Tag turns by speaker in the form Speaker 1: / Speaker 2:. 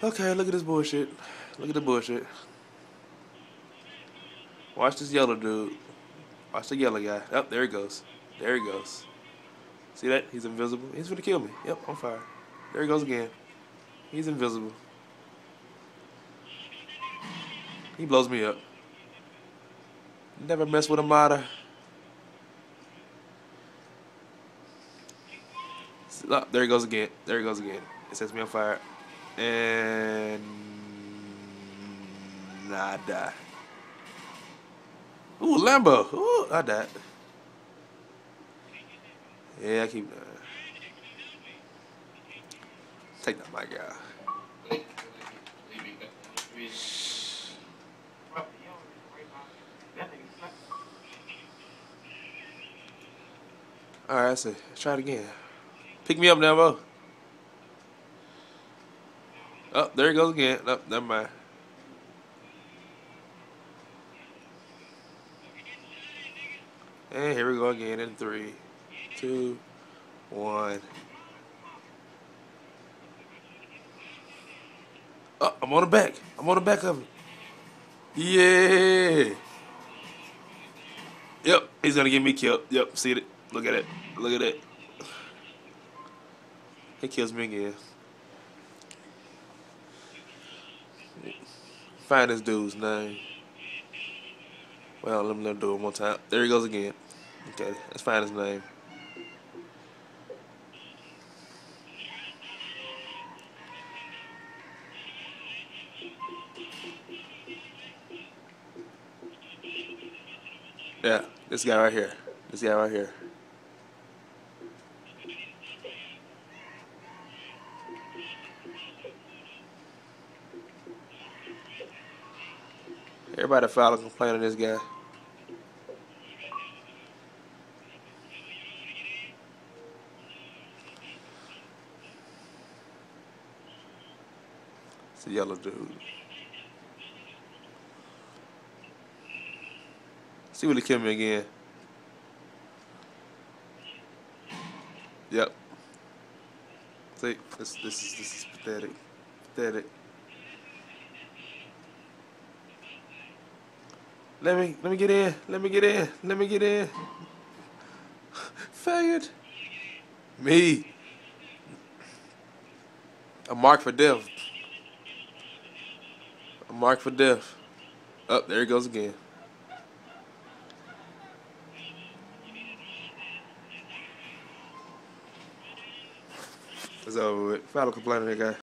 Speaker 1: Okay, look at this bullshit. Look at the bullshit. Watch this yellow dude. Watch the yellow guy. Oh, there he goes. There he goes. See that? He's invisible. He's gonna kill me. Yep, I'm fire. There he goes again. He's invisible. He blows me up. Never mess with a modder. Oh, there he goes again. There he goes again. It sets me on fire. And I die. Ooh, Lambo. Ooh, I died. Yeah, I keep dying. Take that mic out. Alright, that's it. Let's try it again. Pick me up, Lambo. Oh, there he goes again. Oh, never mind. And here we go again in 3, 2, 1. Oh, I'm on the back. I'm on the back of him. Yeah. Yep, he's gonna get me killed. Yep, see it. Look at it. Look at it. He kills me again. Find this dude's name. Well, let me do it one more time. There he goes again. Okay, let's find his name. Yeah, this guy right here. This guy right here. Everybody file a complaint on this guy. It's a yellow dude. See what he killed me again. Yep. See, this is pathetic. Pathetic. Let me get in. Let me get in. Let me get in. Faggot. Me. A mark for death. A mark for death. Oh, there he goes again. It's over with. File a complaint on that guy.